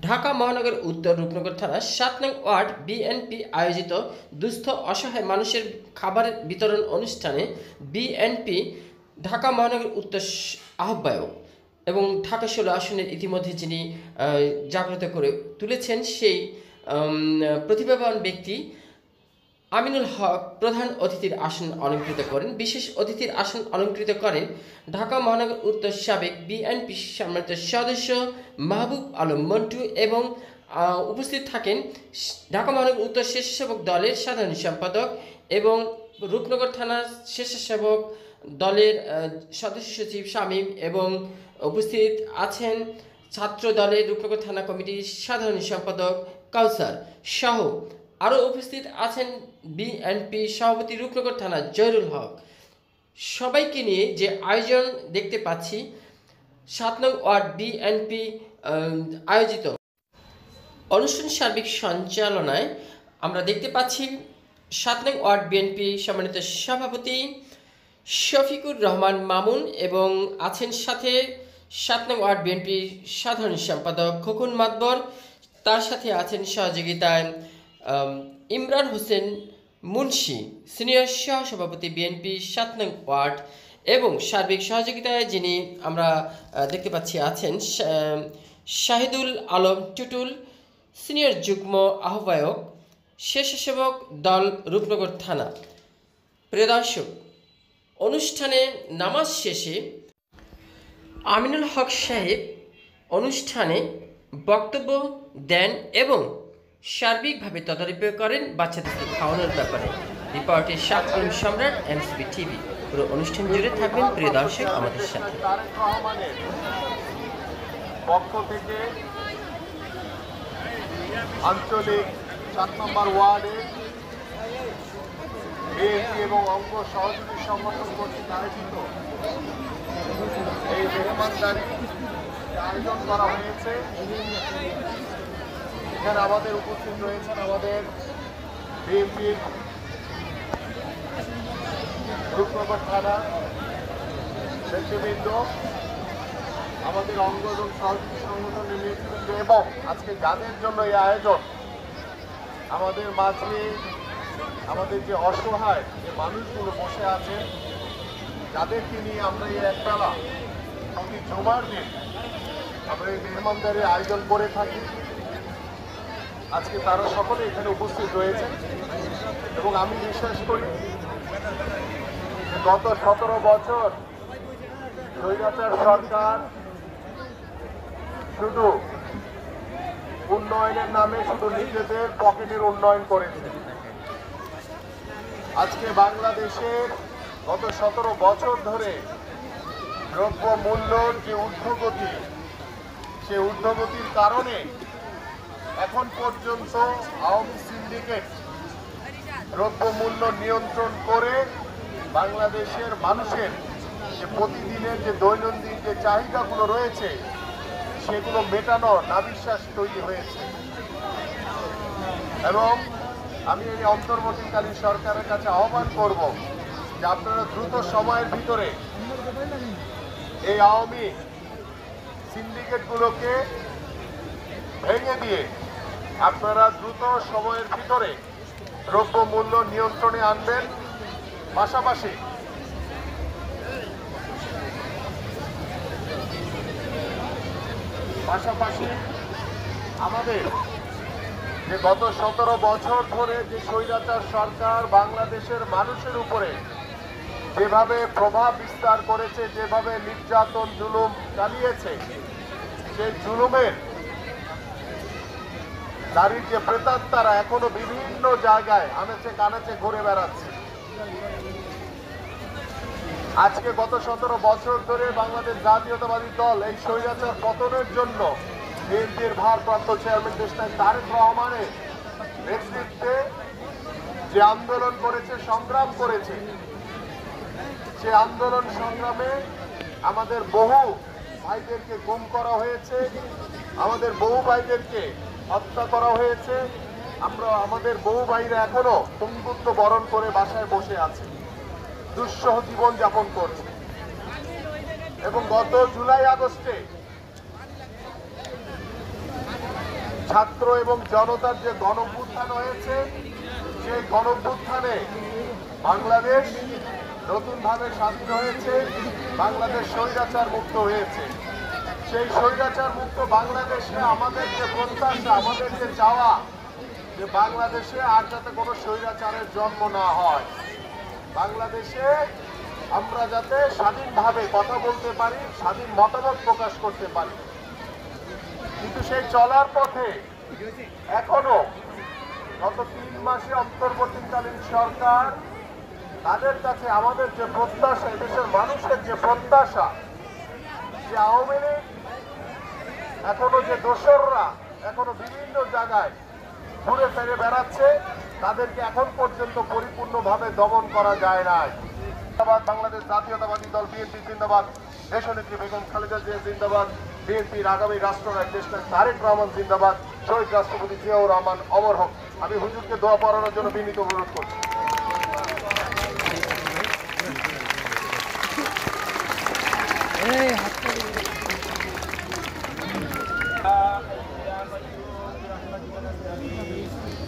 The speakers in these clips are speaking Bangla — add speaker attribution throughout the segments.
Speaker 1: ঢাকা মহানগর উত্তর রূপনগর থানা ৭ নং ওয়ার্ড বিএনপি আয়োজিত দুস্থ অসহায় মানুষের খাবার বিতরণ অনুষ্ঠানে বিএনপি ঢাকা মহানগর উত্তর আহ্বায়ক এবং ঢাকা ১৬ আসনের ইতিমধ্যে যিনি জাগ্রত করে তুলেছেন সেই প্রতিভাবান ব্যক্তি আমিনুল হক প্রধান অতিথির আসন অলঙ্কৃত করেন। বিশেষ অতিথির আসন অলঙ্কৃত করেন ঢাকা মহানগর উত্তর সাবেক বিএনপি সম্মানিত সদস্য মাহবুব আলম মন্টু এবং উপস্থিত থাকেন ঢাকা মহানগর উত্তর স্বেচ্ছাসেবক দলের সাধারণ সম্পাদক এবং রূপনগর থানার স্বেচ্ছাসেবক দলের সদস্য সচিব শামীম এবং উপস্থিত আছেন ছাত্র দলের রূপনগর থানা কমিটির সাধারণ সম্পাদক কাউসার সহ আরও উপস্থিত আছেন বিএনপি সভাপতি রূপনগর থানা জয়রুল হক। সবাইকে নিয়ে যে আয়োজন দেখতে পাচ্ছি ৭ নং ওয়ার্ড বিএনপি আয়োজিত অনুষ্ঠান সার্বিক সঞ্চালনায় আমরা দেখতে পাচ্ছি ৭ নং ওয়ার্ড বিএনপি সম্মানিত সভাপতি শফিকুর রহমান মামুন এবং আছেন সাথে ৭ নং ওয়ার্ড বিএনপি সাধারণ সম্পাদক খোকন মাতবর, তার সাথে আছেন সহযোগিতায় ইমরান হোসেন মুন্সি সিনিয়র সহসভাপতি বিএনপি ৭ নং ওয়ার্ড এবং সার্বিক সহযোগিতায় যিনি আমরা দেখতে পাচ্ছি আছেন শাহিদুল আলম টুটুল সিনিয়র যুগ্ম আহ্বায়ক স্বেচ্ছাসেবক দল রূপনগর থানা। প্রিয় দর্শক, অনুষ্ঠানে নামাজ শেষে আমিনুল হক সাহেব অনুষ্ঠানে বক্তব্য দেন এবং সার্বিকভাবে তদারকি করেন বাচ্চাদেরকে খাওয়ানোর ব্যাপারে। রিপোর্টে শাহ আলম সম্রাট, এমসিবি টিভি। পুরো অনুষ্ঠান জুড়ে থাকবেন প্রিয় দর্শক আমাদের সাথে।
Speaker 2: পক্ষ থেকে আঞ্চলিক ৭ নম্বর ওয়ার্ডে বিএনপি এবং অঙ্গ সহযোগী সংগঠন কর্তৃক আয়োজিত এই মেহমানদারি আয়োজন করা হয়েছে। এখানে আমাদের উপস্থিত রয়েছেন আমাদের বিএনপির রূপনগর থানা নেতৃবৃন্দ, আমাদের অঙ্গ এবং সহযোগী সংগঠনের নেতৃবৃন্দ এবং আজকে যাদের জন্য এই আয়োজন, আমাদের মাঝে আমাদের যে অসহায় যে মানুষগুলো বসে আছেন, যাদেরকে নিয়ে আমরা এই একবেলা প্রতি জুমার দিন আমরা এই মেহমানদারির আয়োজন করে থাকি। আজকে তারা সকলে এখানে উপস্থিত রয়েছেন এবং আমি বিশ্বাস করি যে গত ১৭ বছর স্বৈরাচার সরকার শুধু উন্নয়নের নামে শুধু নিজেদের পকেটের উন্নয়ন করেছে। আজকে বাংলাদেশের গত ১৭ বছর ধরে দ্রব্য মূল্যর যে ঊর্ধ্বগতি, সে ঊর্ধ্বগতির কারণে এখন পর্যন্ত আওয়ামী সিন্ডিকেট দ্রব্যমূল্য নিয়ন্ত্রণ করে বাংলাদেশের মানুষের যে প্রতিদিনের যে দৈনন্দিন যে চাহিদাগুলো রয়েছে সেগুলো মেটানোর নাবিশ্বাস তৈরি হয়েছে। এবং আমি এই অন্তর্বর্তীকালীন সরকারের কাছে আহ্বান করব যে আপনারা দ্রুত সময়ের ভিতরে এই আওয়ামী সিন্ডিকেটগুলোকে ভেঙে দিয়ে আপনারা দ্রুত সময়ের ভিতরে দ্রব্যমূল্য নিয়ন্ত্রণে আনবেন। পাশাপাশি আমাদের যে গত ১৭ বছর ধরে যে স্বৈরাচার সরকার বাংলাদেশের মানুষের উপরে যেভাবে প্রভাব বিস্তার করেছে, যেভাবে নির্যাতন জুলুম চালিয়েছে, সেই জুলুমের নারীর যে প্রেতাত্মারা এখনো বিভিন্ন জায়গায় আনাচে কানাচে ঘুরে বেড়াচ্ছে। আজকে গত ১৭ বছর ধরে বাংলাদেশ জাতীয়তাবাদী দল এই স্বৈরাচার পতনের জন্য বিএনপির ভারপ্রাপ্ত চেয়ারম্যান দেশ তারেক রহমানের নেতৃত্বে যে আন্দোলন করেছে, সংগ্রাম করেছে, সে আন্দোলন সংগ্রামে আমাদের বহু ভাইদেরকে গুম করা হয়েছে, আমাদের বহু ভাইদেরকে হত্যা করা হয়েছে। আমাদের বহু ভাইরা এখনো পঙ্গুত্ব বরণ করে বাসায় বসে আছে, দুঃসহ জীবন যাপন করছে। এবং গত জুলাই আগস্টে ছাত্র এবং জনতার যে গণঅভ্যুত্থান হয়েছে, সেই গণঅভ্যুত্থানে বাংলাদেশ নতুনভাবে স্বাধীন হয়েছে, বাংলাদেশ স্বৈরাচার মুক্ত হয়েছে। সেই স্বৈরাচার মুক্ত বাংলাদেশে আমাদের যে প্রত্যাশা, আমাদের যে চাওয়া, যে বাংলাদেশে আর যাতে কোনো স্বৈরাচারের জন্ম না হয়, বাংলাদেশে আমরা যাতে স্বাধীনভাবে কথা বলতে পারি, স্বাধীন মতামত প্রকাশ করতে পারি। কিন্তু সেই চলার পথে এখনো গত 3 মাসে অন্তর্বর্তীকালীন সরকার তাদের কাছে আমাদের যে প্রত্যাশা, দেশের মানুষের যে প্রত্যাশা, যে আওয়ামী লীগ এখনো যে দোসররা এখনো বিভিন্ন জায়গায় ঘুরে ফিরে বেড়াচ্ছে, তাদেরকে এখন পর্যন্ত পরিপূর্ণভাবে দমন করা যায় নাই। বাংলাদেশ জাতীয়তাবাদী দল বিএনপি জিন্দাবাদ, দেশনেত্রী বেগম খালেদা জিয়া জিন্দাবাদ, বিএনপির আগামী রাষ্ট্রনায়ক দেশনায়ক তারেক রহমান জিন্দাবাদ, শহীদ রাষ্ট্রপতি জিয়াউর রহমান অমর হোক। আমি হুজুরকে দোয়া পড়ানোর জন্য বিনীত অনুরোধ করছি।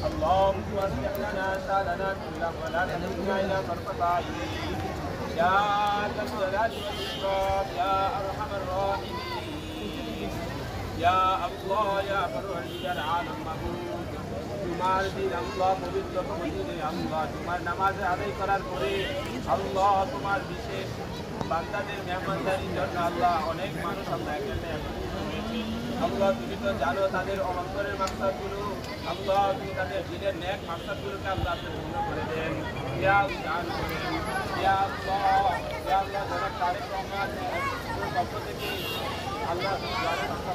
Speaker 3: اللهم اصلح لنا شأننا كله ولا تكلنا إلى طرفة عين يا ذا الجلال والإكرام يا أرحم الراحمين يا الله يا পরওয়ারদিগার আলম মাবুদ, তোমার দিন আল্লাহ পবিত্র দিনে আল্লাহ তোমার নামাজ আদায় করার পরে আল্লাহ তোমার বিশেষ বান্দাদের মেহমানদারির জন্য আল্লাহ অনেক মানুষ আমরা এখানে একত্রিত হয়েছি। আল্লাহ তুমি তো জানো তাদের অন্তরের মাকসাদগুলো, আল্লাহ তুমি তাদের দিনের ন্যাক মাকসাদগুলোকে আল্লাহ আপনি পূর্ণ করে দেন। ইয়া দান করেন ইয়া আল্লাহ, ইয়া আল্লাহ জনাব তারেক রহমান পক্ষ থেকে আল্লাহ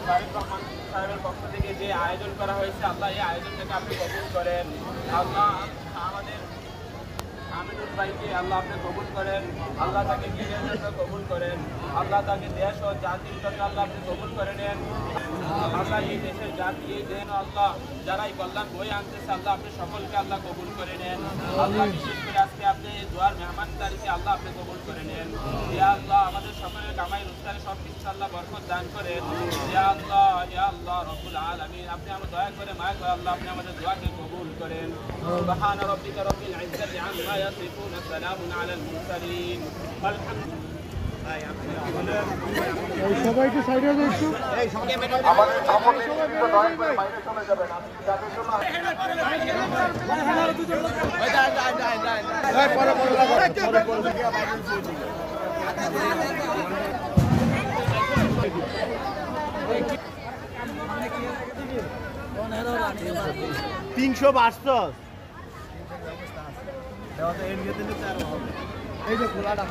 Speaker 3: তারেক রহমান সাহেবের পক্ষ থেকে যে আয়োজন করা হয়েছে আল্লাহ এই আয়োজনটাকে আপনি কবুল করেন। আল্লাহ আমাদের আমিনুল ভাইকে আল্লাহ আপনি কবুল করেন, আল্লাহ তাকে দিনের জন্য কবুল করেন, আল্লাহ তাকে দেশ ও জাতির জন্য আল্লাহ আপনি কবুল করে নেন। আল্লাহ এই দেশের জাতি এই দেন আল্লাহ যারা এই কল্যাণ বই আনতেছে আল্লাহ আপনি সকলকে আল্লাহ কবুল করে নেন। আল্লাহ বিশেষ করে আজকে আপনি দোয়ার মেহমানদারিতে আল্লাহ আপনি কবুল করে নেন। ইয়া আল্লাহ আমাদের সকলের কামাই রোজগারে সব কিছু আল্লাহ বরকত দান করেন। ইয়া আল্লাহ রব্বুল আলামিন আপনি আমার দয়া করে মায়া করে আল্লাহ আপনি আমাদের দোয়াকে কবুল করেন। সুবহান রাব্বিকা রাব্বিল ইজ্জাতি আম্মা ইয়াসিফুন, সালামুন আলাল মুরসালিন,
Speaker 4: সবাইকে সাইডে একটু
Speaker 2: আমাদের সকল নেতৃবৃন্দ দয়া করে বাইরে চলে যাবেন। আজকে যাদের জন্য
Speaker 4: তিনশো বাস্তব এই যে খোলাটা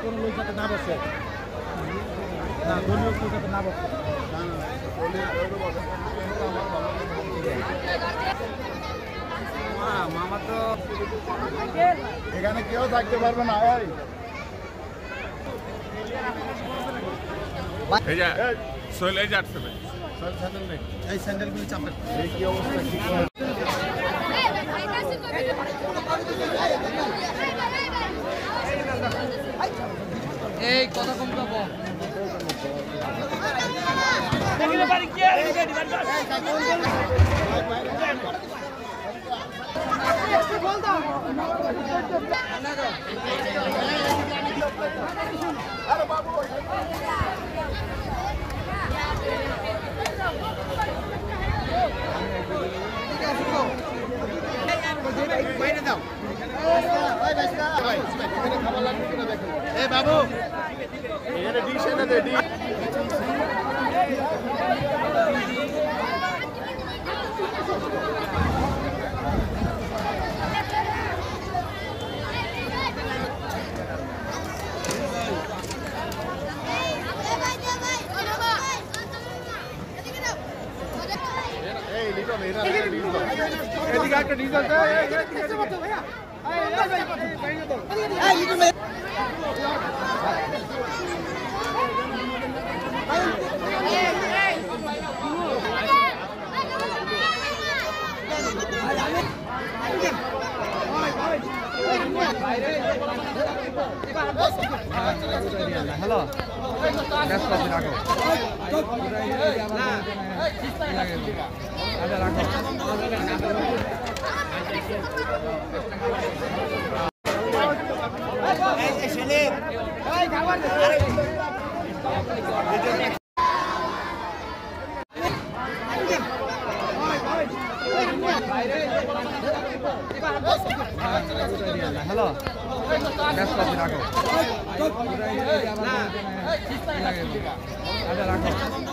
Speaker 4: কোনো লোক যাতে না বসে, না দলীয় কেউ যাতে না বসে। মামা তো এখানে কেউ থাকতে পারবে না। এই স্যান্ডেলগুলি চাপেন, এই কি অবস্থা, কি এই কথা কম পাবো বাইরে দাও খাবার লাগবে কিনা দেখুন। এই বাবু এখানে ডিশ এনে দে, ডিশ। হবে এটা এদিকে একটা ডিজেল হ্যালো ব্যস্ত আছি রাখো রাখো হ্যালো ব্যস্ত আছি রাখো রাখো